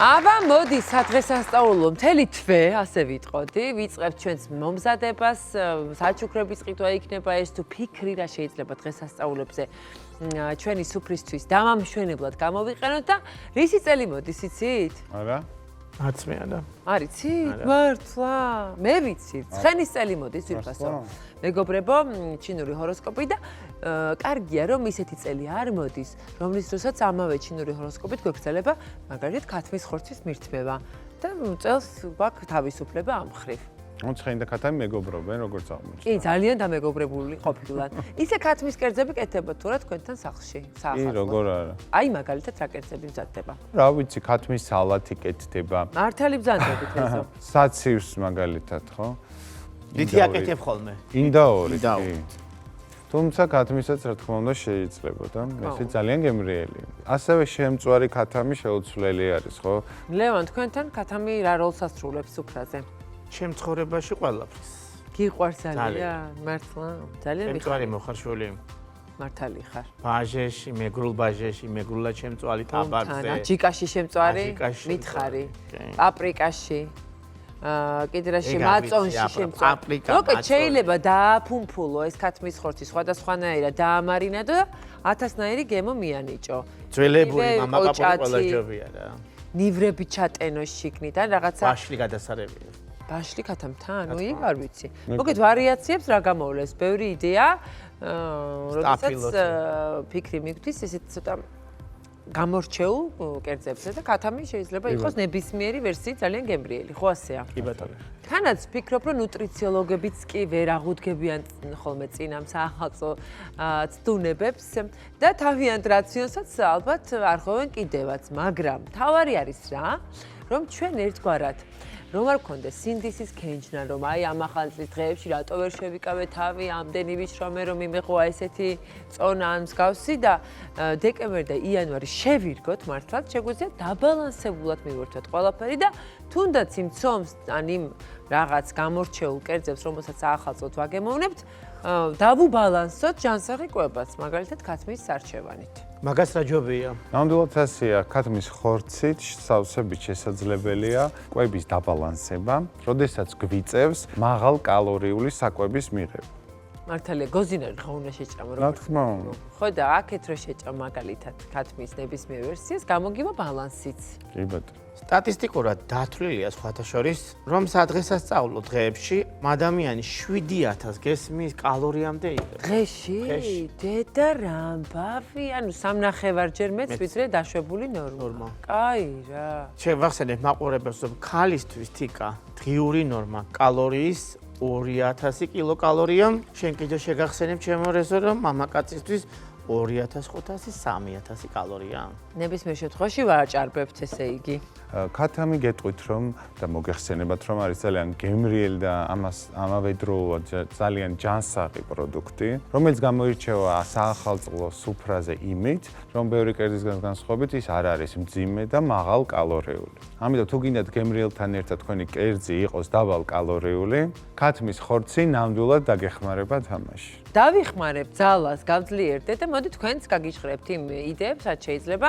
აბა მოდი სადღესასწაულო მთელი თვე ასე ვიტყოდი, ვიწყებთ ჩვენს მომზადებას, საჩუქრების ყიდვა იქნება ეს თუ ფიქრი რა შეიძლება დღესასწაულებზე ჩვენი სუფრისთვის დამამშვენებლად გამოვიყენოთ და რისი წელი მოდის იცით? არა? არც მე არა. არიცი? მართლა? მე ვიცი. ცხენის წელი მოდის ვიფასო. მეგობრებო, ჩინური ჰოროსკოპი და კარგია რომ ისეთი წელი არ მოდის, რომლის დროსაც ამავე ჩინური ჰოროსკოპით გვეგრძელება მაგალითად ქათმის ხორცის მირთმევა და წელს გვაქვს თავისუფლება ამ მხრივ. ცხენი და ქათამი მეგობრობენ, როგორც აღმოჩნდა. კი, ძალიან დამეგობრებული ყოფილან. ისე ქათმის კერძები კეთდებათ თუ რა თქვენთან სახლში, კი, როგორ არა. აი მაგალითად რა კერძები მზადდება? რა ვიცი, ქათმის სალათი კეთდება. მართალი ბრძანდებით ესო. საცივს მაგალითად, ხო? დითი აკეთებ ხოლმე. ინდაორი, კი. თუმცა ქათმისაც რა თქმა უნდა შეიძლებოდა, ესე ძალიან გემრიელი. ასევე შემწვარი ქათამი შეუცვლელი არის, ხო? ლევან, თქვენთან ქათამი რა როლს ასრულებს სუფრაზე? ჩემ ცხოვრებაში ყველაფრის. გიყვარს ძალიან, მართლა, ძალიან შემწვარი მოხარშული. მართალი ხარ. ბაჟეში, მეგრულ ბაჟეში, მეგრულა ჩემწვარი ტაბაკზე. აჯიკაში შემწვარი, მითხარი. პაპრიკაში. კიდე რა შემაწონში შემწვარი. როკეთ შეიძლება დააფუმფულო ეს ქათმის ხორცი სხვადასხვანაირად დაამარინადო და 1000-ნაირი გემო მიანიჭო. ძველებული მამაკაცური ყველა ჯობია რა. ნივრები ჩატენო შიგნიდან რაღაცა ბაშლი გადასარევია. ბაშლი ქათამთან? ой, არ ვიცი. მოგეთ ვარიაციებს რა გამოვლეს? ბევრი იდეა, როდესაც ფიქრი მიგთვის ესეთ ცოტა გამორჩეულ კერძებზე და ქათამი შეიძლება იყოს ნებისმიერი ვერსიით ძალიან გემრიელი, ხო ასეა? კი ბატონო. თანაც ვფიქრობ, რომ ნუტრიციოლოგებიც კი ვერ აღუდგებიან ხოლმე წინამ საახალწლო ცდუნებებს და თავიანთ რაციონსაც ალბათ არ ხოვენ კიდევაც, მაგრამ თავარი არის რა, რომ ჩვენ ერთგვარად რომ არ გქონდეს სინდისის ქენჯნა, რომ აი ამ ახალწლის დღეებში რატო ვერ შევიკავე თავი, ამდენი ვიშრომე, რომ იმეღვა ესეთი წონა ან მსგავსი და დეკემბერი და იანვარი შევირგოთ მართლაც, შეგვიძლია დაბალანსებულად მივერთოთ ყველაფერი და თუნდაც იმ ცომს ან იმ რაღაც გამორჩეულ კერძებს, რომელსაც ახალწლოდ ვაგემოვნებთ, დავუბალანსოთ ჯანსაღი კვებაც, მაგალითად ქათმის სარჩევანით. მაგას რა ჯობია? ნამდვილად ასეა, ქათმის ხორცით სავსებით შესაძლებელია კვების დაბალანსება, როდესაც გვიწევს მაღალ კალორიული საკვების მიღება. მართალია, გოზინარი ხო უნდა შეჭამო რა თქმა უნდა. ხო და აქეთ რო შეჭამ მაგალითად ქათმის ნებისმიერ ვერსიას, გამოგივა ბალანსიც. კი ბატონო. სტატისტიკურად დათვლილია სხვათა შორის, რომ სადღესასწაულო დღეებში ადამიანი 7000 გესმის კალორიამდე იღებს. დღეში? დედა რამბავი, ანუ 3.5-ჯერ მეც ვიდრე დაშვებული ნორმა. კაი რა. შევახსენებ მაყურებელს, რომ ქალისთვის თიკა დღიური ნორმა კალორიის 2000 კილოკალორია. შენ კიდე შეგახსენებ ჩემო რეზო, რომ მამაკაცისთვის 2500-3000 კალორია. ნებისმიერ შემთხვევაში ვაჭარბებთ ესე იგი. ქათამი გეტყვით რომ და მოგეხსენებათ რომ არის ძალიან გემრიელი და ამავე დროულად ძალიან ჯანსაღი პროდუქტი, რომელიც გამოირჩევა საახალწლო სუფრაზე იმით, რომ ბევრი კერძისგან განსხვავებით ის არ არის მძიმე და მაღალ კალორიული. ამიტომ თუ გინდათ გემრიელთან ერთად თქვენი კერძი იყოს დაბალ კალორიული, ქათმის ხორცი ნამდვილად დაგეხმარება თამაში. დავიხმარებ ძალას, გავძლიერდეთ და მოდი თქვენც გაგიჟღერებთ იმ იდეებს, რაც შეიძლება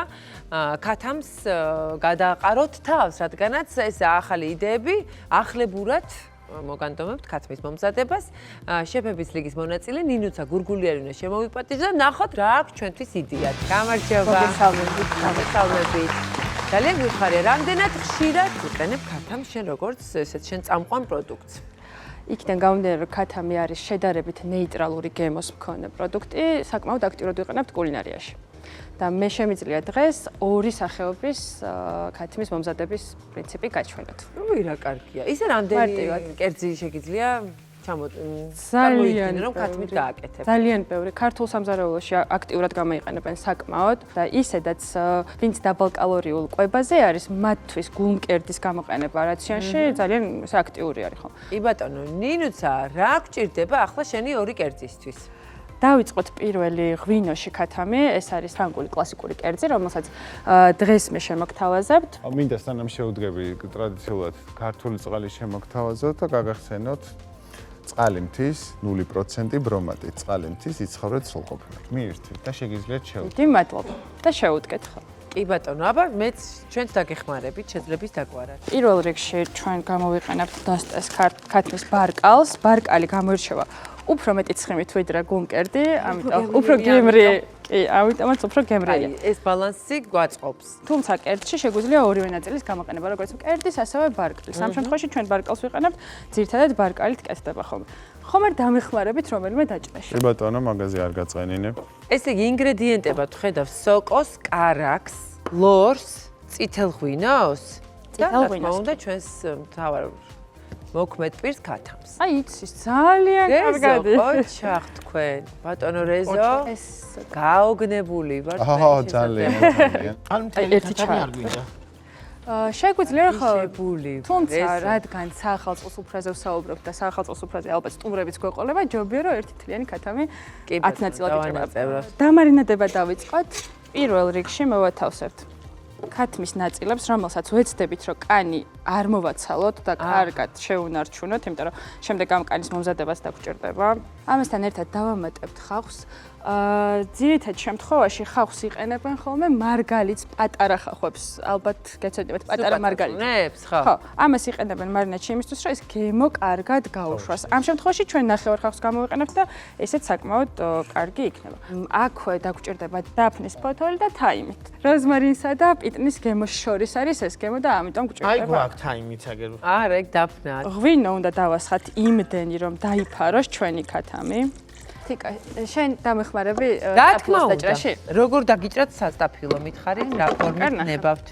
ქათამს გადააყაროთ თავს, რადგანაც ეს ახალი იდეები ახლებურად მოგანდომებთ ქათმის მომზადებას. შეფების ლიგის მონაწილე ნინუცა გურგულიარი უნდა შემოვიპატიჟო და ნახოთ რა აქვს ჩვენთვის იდეად. გამარჯობა. მოგესალმებით. ძალიან გვიხარია, რამდენად ხშირად ვიყენებ ქათამს შენ როგორც ესეთ შენ წამყვან პროდუქტს. იქიდან გამომდინარე, რომ ქათამი არის შედარებით ნეიტრალური გემოს მქონე პროდუქტი, საკმაოდ აქტიურად ვიყენებთ კულინარიაში. და მე შემიძლია დღეს ორი სახეობის ქათმის მომზადების პრინციპი გაჩვენოთ. ой, რა კარგია. ისე რამდენი კერძი შეგიძლია ძალიან რომ ქათმით გააკეთებ. ძალიან ბევრი ქართულ სამზარეულოში აქტიურად გამოიყენებენ საკმაოდ და ისედაც ვინც დაბალკალორიულ კვებაზე არის, მათთვის გულმკერდის გამოყენება რაციონში ძალიან აქტიური არის ხო? კი ბატონო, ნინუცა, რა გჭირდება ახლა შენი ორი კერძისთვის? დავიწყოთ პირველი ღვინოში ქათამი, ეს არის ფრანგული კლასიკური კერძი, რომელსაც დღეს მე შემოგთავაზებთ. მინდა სანამ შევდგები ტრადიციულად ქართული წყალი შემოგთავაზოთ და გაგახსენოთ წყალი მთის 0% ბრომატით. წყალი მთის იცხოვრეთ სრულყოფილად. მიირთით და შეგიძლიათ შევდგეთ. დიდი მადლობა და შევუდგეთ ხო. კი ბატონო, აბა მეც ჩვენც დაგეხმარებით შეძლების დაგვარად. პირველ რიგში ჩვენ გამოვიყენებთ დასტეს ქათმის ბარკალს. ბარკალი გამოირჩევა უფრო მეტი ცხიმით ვიდრე გულმკერდი, ამიტომ უფრო გემრიელი. კი, ამიტომაც უფრო გემრიელია. ეს ბალანსი გვაწყობს. თუმცა კერძში შეგვიძლია ორივე ნაწილის გამოყენება, როგორც კერძის, ასევე ბარკალის. ამ შემთხვევაში ჩვენ ბარკალს ვიყენებთ, ძირითადად ბარკალით კეთდება ხოლმე. ხომ არ დამეხმარებით რომელიმე დაჭრაში. კი ბატონო, მაგაზე არ გაწყენინებ. ესე იგი ინგრედიენტებად ვხედავ სოკოს, კარაქს, ლორს, წითელ ღვინოს და წითელ რა თქმა ღვინოს. უნდა ჩვენს მთავარ მოქმედ პირს ქათამს. აი იცის, ძალიან კარგად. ოჩახ თქვენ, ბატონო რეზო, ეს გაოგნებული ვარ ძალიან. ან მთელი ერთი ქათამი ჩაი. არ გვინდა. შეგვიძლია ხო შებული. თუმცა რადგან საახალწლო სუფრაზე ვსაუბრობთ და საახალწლო სუფრაზე ალბათ სტუმრებიც გვეყოლება, ჯობია რომ ერთი თლიანი ქათამი 10 ნაწილად დავანაწევროთ. იჭრება. დამარინადება დავიწყოთ. პირველ რიგში მოვათავსებთ ქათმის ნაწილებს, რომელსაც ვეცდებით რომ კანი არ მოვაცალოთ და კარგად შეუნარჩუნოთ, იმიტომ რომ შემდეგ ამ კანის მომზადებაც დაგვჭირდება. ამასთან ერთად დავამატებთ ხავსს. ძირითად შემთხვევაში ხავსს იყენებენ ხოლმე მარგალიტს, პატარა ხახვებს, ალბათ გეცოდინებთ პატარა მარგალიტი. ნებს, ხო. ხო, ამას იყენებენ მარინადში იმისთვის, რომ ეს გემო კარგად გაუშვას. ამ შემთხვევაში ჩვენ ნახევარ ხავსს გამოვიყენებთ და ესეც საკმაოდ კარგი იქნება. აქვე დაგვჭირდება დაფნის ფოთოლი და თაიმით. როზმარინსა და პიტნის გემოს შორის არის ეს გემო და ამიტომ აი გვჭირდება. გვაქვს თაიმიც აგერ. არა, ეგ დაფნა. ღვინო უნდა დავასხათ იმდენი, რომ დაიფაროს ჩვენი ქათამი. თიკა, შენ დამეხმარები რა თქმა უნდა. დაჭრაში? როგორ დაგიჭრათ სასტაფილო მითხარი, რა ფორმით ნებავთ?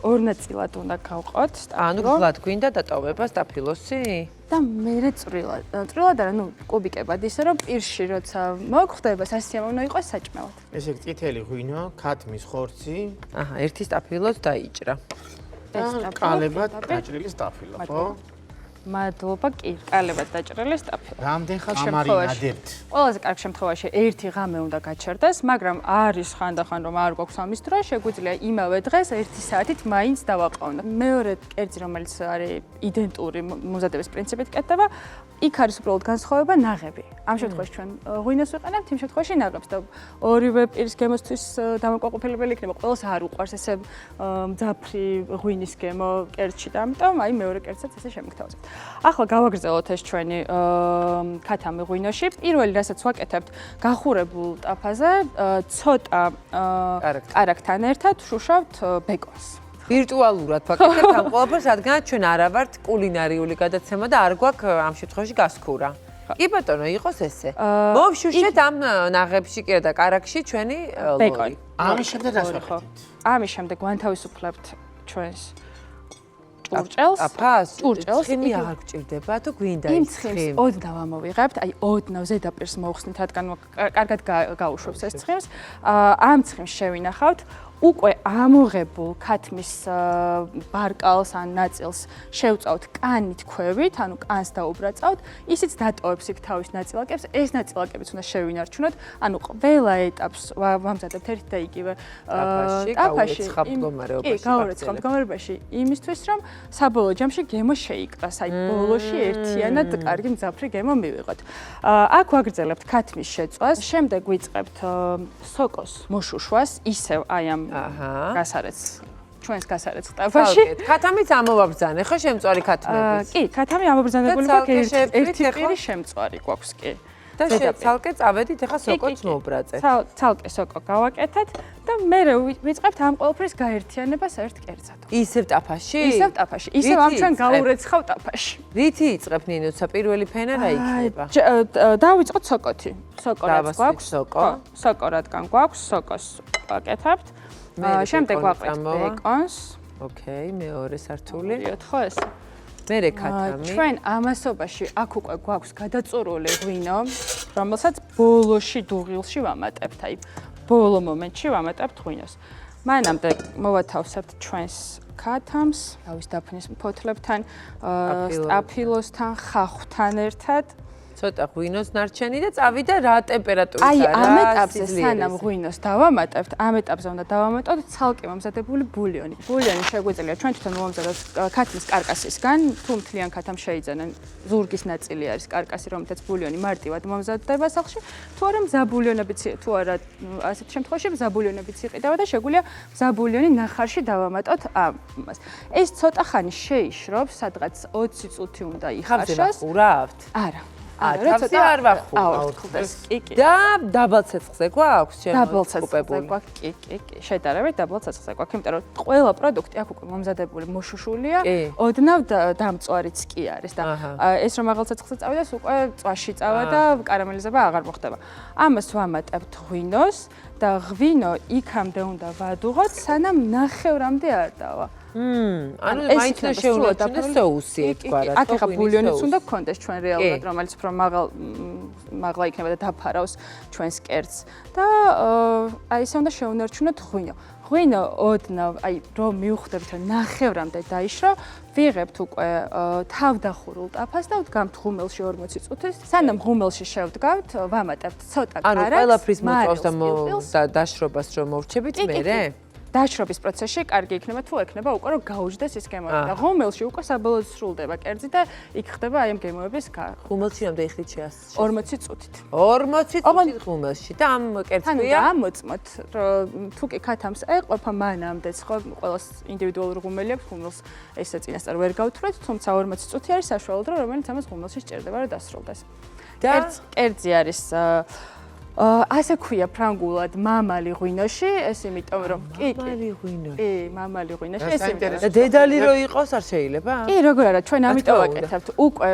ორ ნაწილად უნდა გავყოთ. ანუ გლად გვინდა დატოვება სტაფილოსი? და მერე წვრილად. წვრილად არა, ნუ კუბიკებად ისე რომ პირში როცა მოგხვდება სასიამოვნო იყოს საჭმელად. ესე იგი წითელი ღვინო, ქათმის ხორცი აჰა, ერთი სტაფილოს დაიჭრა. და კალებად დაჭრილი სტაფილო, ხო? მადლობა, კი, კალებად დაჭრილი სტაფილო. რამდენ ხანს შემთხვევაში. ამარინადებთ? ყველაზე კარგ შემთხვევაში ერთი ღამე უნდა გაჩერდეს, მაგრამ არის ხანდახან რომ არ გვაქვს ამის დრო, შეგვიძლია იმავე დღეს 1 საათით მაინც დავაყოვნოთ. მეორე კერძი, რომელიც არის იდენტური მომზადების პრინციპით კეთდება, იქ არის უბრალოდ განსხვავება ნაღები. ამ შემთხვევაში ჩვენ ღვინოს ვიყენებთ, იმ შემთხვევაში ნაღებს და ორივე პირის გემოსთვის დამაკმაყოფილებელი იქნება. ყველას არ უყვარს ესე მძაფრი ღვინის გემო კერძში და ამიტომ აი მეორე კერძსაც ესე შემიგთავაზებთ. ახლა გავაგრძელოთ ეს ჩვენი ქათამი ღვინოში. პირველი რასაც ვაკეთებთ, გახურებულ ტაფაზე ცოტა კარაქთან ერთად შუშავთ ბეკონს. ვირტუალურად ვაკეთებთ ამ ყველაფერს, რადგან ჩვენ არა ვართ კულინარიული გადაცემა და არ გვაქვს ამ შემთხვევაში გასქურა. კი ბატონო, იყოს ესე. მოვშუშეთ ამ ნაღებში კი და კარაქში ჩვენი ბეკონი. ამის შემდეგ რას ვაკეთებთ? ამის შემდეგ ვანთავისუფლებთ ჩვენს ჭურჭელს. აფას? ჭურჭელს. ცხიმი არ გვჭირდება თუ გვინდა იმ ის ცხიმს ცხიმი? ოდნავ ამოვიღებთ, აი ოდნავ ზედაპირს მოვხსნით, რადგან კარგად გაუშვებს ეს ცხიმს. ამ ცხიმს შევინახავთ. უკვე ამოღებულ ქათმის ბარკალს ან ნაწილს შევწავთ კანით ქვევით, ანუ კანს დაუბრაწავთ, ისიც დატოვებს იქ თავის ნაწილაკებს, ეს ნაწილაკებიც უნდა შევინარჩუნოთ, ანუ ყველა ეტაპს ვამზადებთ ერთ და იგივე ტაფაში, კი, გაურეცხავ მდგომარეობაში, იმისთვის, რომ საბოლოო ჯამში გემო შეიკრას, აი ბოლოში ერთიანად კარგი მძაფრი გემო მივიღოთ. აქ ვაგრძელებთ ქათმის შეწვას, შემდეგ ვიწყებთ სოკოს მოშუშვას, ისევ აი ამ გასარეთს ჩვენს გასარეთს ტაფაში. ქათამიც ამოვაბრძანე, ხო შემწვარი ქათმების? კი, ქათამი ამობრძანებული გვაქვს ერთი პირი შემწვარი გვაქვს, კი. და ცალკე წავედით, ახლა სოკოც მოვბრაწეთ. ცალკე სოკო გავაკეთეთ და მე ვიწყებთ ამ ყველაფრის გაერთიანებას ერთ კერძად. ისევ ტაფაში? ისევ ტაფაში, ისევ ამ ჩვენ გაურეცხავ ტაფაში. რითი იწყებ ნინოცა პირველი ფენა რა იქნება? დავიწყოთ სოკოთი. სოკო რაც გვაქვს, სოკო. სოკო რადგან გვაქვს, სოკოს ვაკეთებთ. შემდეგ ვაყრით ბეკონს. ოკეი, მეორე სართული. მოდიოთ ხო ეს? მერე ქათამი. ჩვენ ამასობაში აქ უკვე გვაქვს გადაწურული ღვინო, რომელსაც ბოლოში დუღილში ვამატებთ, აი ბოლო მომენტში ვამატებთ ღვინოს. მანამდე მოვათავსებთ ჩვენს ქათამს, თავის დაფნის ფოთლებთან, სტაფილოსთან, ხახვთან ერთად. ცოტა ღვინოს ნარჩენი და წავიდა რა ტემპერატურით აი არა ამ ეტაპზე სანამ ღვინოს დავამატებთ, ამ ეტაპზე უნდა დავამატოთ ცალკე მომზადებული ბულიონი. ბულიონი შეგვიძლია ჩვენ თვითონ მომზადოთ ქათმის კარკასისგან, თუ მთლიან ქათამ შეიძენენ ზურგის ნაწილი არის კარკასი, რომელთაც ბულიონი მარტივად მომზადდება სახლში, თუ არა მზაბულიონებიც, თუ არა ასეთ შემთხვევაში მზაბულიონებიც იყიდება და შეგვიძლია მზაბულიონი ნახარში დავამატოთ ამას. ეს ცოტა ხანი შეიშრობს, სადღაც 20 წუთი უნდა იხარშოს. ხურავთ? არა. თავზე არ ვახურავ. აუთხდეს. კი. და დაბალ ცეცხლზე გვაქვს დაბალ ცეცხლზე გვაქვს. კი. შედარებით დაბალ ცეცხლზე გვაქვს, იმიტომ რომ ყველა პროდუქტი აქ უკვე მომზადებული მოშუშულია, ოდნავ დამწვარიც კი არის და ეს რომ მაღალ ცეცხლზე წავიდეს, უკვე წვაში წავა და კარამელიზება აღარ მოხდება. ამას ვამატებთ ღვინოს და ღვინო იქამდე უნდა ვადუღოთ, სანამ ნახევრამდე არ დავა. ანუ მაინც უნდა შეუნარჩუნდეს соуსი ერთგვარად. აქ ახლა ბულიონიც უნდა გქონდეს ჩვენ რეალურად, რომელიც უფრო მაღლა იქნება და დაფარავს ჩვენს კერძს და აი ესე უნდა შეუნარჩუნოთ ღვინო. ღვინო ოდნავ, აი რომ მივხვდებით რომ ნახევრამდე დაიშრო, ვიღებთ უკვე თავდახურულ ტაფას და ვდგამთ ღუმელში 40 წუთის. სანამ ღუმელში შევდგავთ, ვამატებთ ცოტა კარაქს. ანუ ყველაფრის მოწავს და დაშრობას რომ მოვრჩებით მერე? დაშრობის პროცესში კარგი იქნება თუ ექნება უკვე რომ გაუჯდეს ის გემოები და ღუმელში უკვე საბოლოოდ სრულდება კერძი და იქ ხდება აი ამ გემოების გარყვა. ღუმელში რამდენი ხნით 40 წუთით. 40 წუთით ღუმელში და ამ კერძია? ანუ ამოწმოთ თუ კი ქათამს ეყოფა მანამდე ხო ყველას ინდივიდუალური ღუმელი აქვს ღუმელს ესე წინასწარ ვერ გავთვრეთ, თუმცა 40 წუთი არის საშუალო დრო რომელიც ამას ღუმელში სჭირდება რომ დასრულდეს. კერძი არის ასე ქვია ფრანგულად მამალი ღვინოში, ეს იმიტომ რომ მამალი ღვინოში. კი, მამალი ღვინოში, ეს იმიტომ და დედალი რო იყოს არ შეიძლება? კი, როგორ არა, ჩვენ ამიტომ ვაკეთებთ. უკვე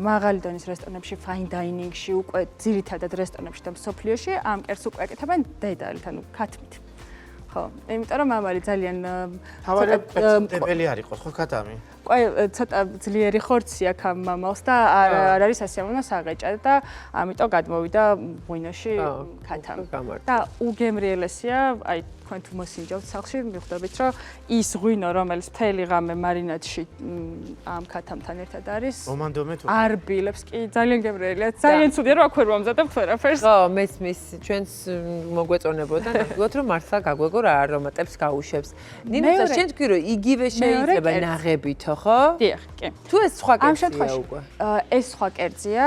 მაღალი დონის რესტორნებში, fine dining-ში, უკვე ძირითადად რესტორნებში და მსოფლიოში ამ კერძს უკვე აკეთებენ დედალით, ანუ ქათმით. ხო, იმიტომ რომ მამალი ძალიან თავარებელი არ იყოს, ხო ქათამი? ცოტა ძლიერი ხორცი აქვს ამ მამალს და არ არის ასიამოვნო საღეჭა და ამიტომ გადმოვიდა ღვინოში ქათამი. და უგემრიელესია, აი თქვენ თუ მოსინჯავთ სახლში, მიხვდებით რომ ის ღვინო, რომელიც მთელი ღამე მარინადში ამ ქათამთან ერთად არის, მომანდომე თუ არ ბილებს, კი, ძალიან გემრიელია. ძალიან ცუდია რომ აქ ვერ ვამზადებთ ვერაფერს. ხო, მეც მის ჩვენს მოგვეწონებოდა ნახოთ რომ მართლა გაგვეგო რა არომატებს გაუშვებს. ნინო, შენ თქვი რომ იგივე შეიძლება ნაღებითო, ხო? დიახ, კი. თუ ეს სხვა კერძია უკვე. ეს სხვა კერძია.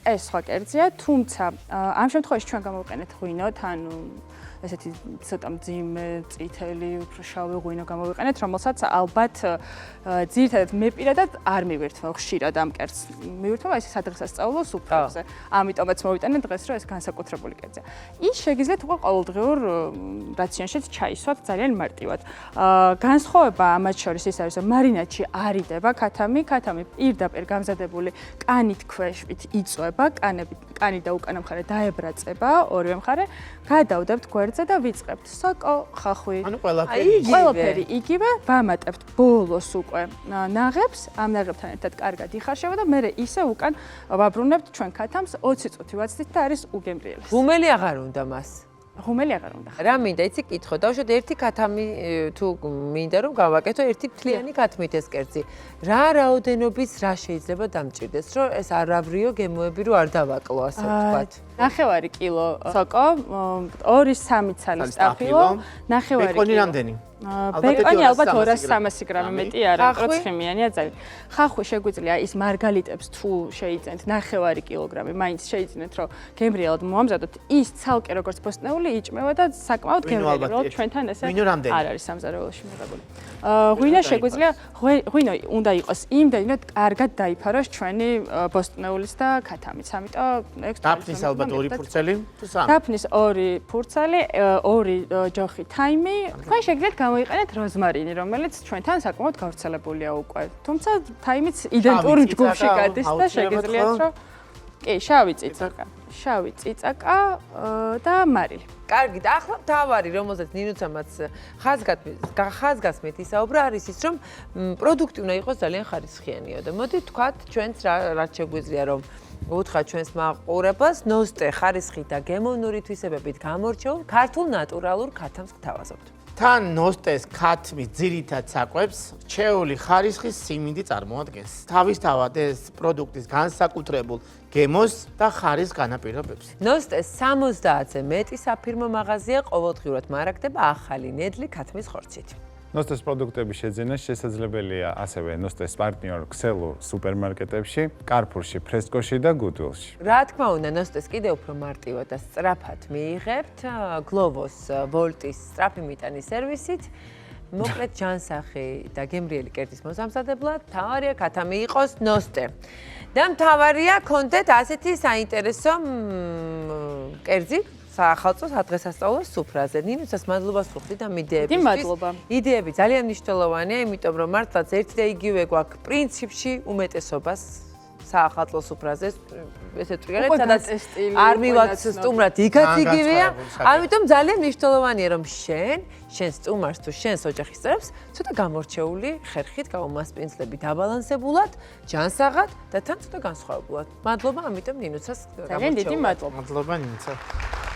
ეს სხვა კერძია, თუმცა ამ შემთხვევაში ჩვენ გამოვიყენეთ ღვინოთ, ანუ ესეთი ცოტა მძიმე, წითელი, უფრო შავი ღვინო გამოვიყენეთ, რომელსაც ალბათ ძირითადად მე პირადად არ მივირთმევ ხშირად ამ კერძს. მივირთმევ ეს სადღესასწაულო სუფრებზე. ამიტომაც მოვიტანე დღეს, რომ ეს განსაკუთრებული კერძია. ის შეგიძლიათ უკვე ყოველდღიურ რაციონშიც ჩაისვათ ძალიან მარტივად. განსხვავება ამათ შორის ის არის, რომ მარინადში არ იდება ქათამი, ქათამი პირდაპირ გამზადებული კანით ქვეშვით იწვება, კანი და უკანა მხარე დაებრაწება, ორივე მხარე, გადავდებთ გვერდზე და ვიწყებთ სოკო, ხახვი. ანუ ყველაფერი იგივე, ვამატებთ ბოლოს უკვე ნაღებს, ამ ნაღებთან ერთად კარგად იხარშება და მერე ისე უკან ვაბრუნებთ ჩვენ ქათამს 20 წუთი ვაცდით და არის უგემრიელესი. ღუმელი აღარ უნდა მას. ღუმელი აღარ უნდა. რა მინდა, იცი კითხო, დავუშვათ ერთი ქათამი თუ მინდა რომ გავაკეთო ერთი მთლიანი ქათმით ეს კერძი. რა რაოდენობის რა შეიძლება დამჭირდეს, რომ ეს არავრიო გემოები რო არ დავაკლო, ასე ვთქვათ. ნახევარი კილო სოკო, 2-3 ცალი სტაფილო, ნახევარი ბეკონი რამდენი? ბეკონი ალბათ 200-300 გრამი მეტი არა, პროცხიმიანია ძალიან. ხახვი შეგვიძლია ის მარგალიტებს თუ შეიძენთ ნახევარი კილოგრამი, მაინც შეიძინეთ რომ გემრიელად მოამზადოთ, ის ცალკე როგორც ბოსტნეული იჭმევა და საკმაოდ გემრიელი, ჩვენთან ესე არ არის სამზარეულოში მიღებული. ღვინო შეგვიძლია ღვინო უნდა იყოს იმდენად კარგად დაიფაროს ჩვენი ბოსტნეულის და ქათამიც, ამიტომ ეს დაფნის ალბათ 2 ფურცელი თუ 3. დაფნის 2 ფურცელი, 2 ჯოხი თაიმი, თქვენ შეგიძლიათ გამოიყენეთ როზმარინი, რომელიც ჩვენთან საკმაოდ გავრცელებულია უკვე. თუმცა თაიმიც იდენტურ ჯგუფში გადის და შეგიძლიათ რომ კი, შავი წიწაკა და მარილი. კარგი, და ახლა თავარი, რომელზეც ნინუცამაც ხაზგასმით ისაუბრა, არის ის, რომ პროდუქტი უნდა იყოს ძალიან ხარისხიანიო და მოდი თქვათ ჩვენც რაც შეგვიძლია რომ უთხრათ ჩვენს მაყურებელს, ნოსტე ხარისხით და გემოვნური თვისებებით გამორჩეულ ქართულ ნატურალურ ქათამს გთავაზობთ. თან ნოსტეს ქათმის ძირითად საკვებს რჩეული ხარისხის სიმინდი წარმოადგენს. თავისთავად ეს პროდუქტის განსაკუთრებულ გემოს და ხარისხს განაპირობებს. ნოსტეს 70-ზე მეტი საფირმო მაღაზია ყოველდღიურად მარაგდება ახალი ნედლი ქათმის ხორცით. ნოსტეს პროდუქტების შეძენა შესაძლებელია ასევე ნოსტეს პარტნიორ ქსელურ სუპერმარკეტებში, კარფურში, ფრესკოში და გუდვილში. რა თქმა უნდა, ნოსტეს კიდევ უფრო მარტივად და სწრაფად მიიღებთ გლოვოს ვოლტის სწრაფი მიტანის სერვისით. მოკლედ ჯანსაღი და გემრიელი კერძის მოსამზადებლად მთავარია ქათამი იყოს ნოსტე. და მთავარია კონდეთ ასეთი საინტერესო კერძი საახალწლო სადღესასწაულო სუფრაზე. ნინუცას მადლობას ვუხდით ამ იდეებისთვის. მადლობა. იდეები ძალიან მნიშვნელოვანია, იმიტომ რომ მართლაც ერთი და იგივე გვაქვს პრინციპში უმეტესობას საახალწლო სუფრაზე, ესე ვთქვი, სადაც არ მივაქცევ სტუმრად, იქაც იგივეა. ამიტომ ძალიან მნიშვნელოვანია რომ შენ სტუმარს თუ შენს ოჯახის წევრებს ცოტა გამორჩეული ხერხით გამომასპინძლები დაბალანსებულად, ჯანსაღად და თან ცოტა განსხვავებულად. მადლობა, ამიტომ ნინუცას ძალიან დიდი მადლობა. მადლობა ნინცა.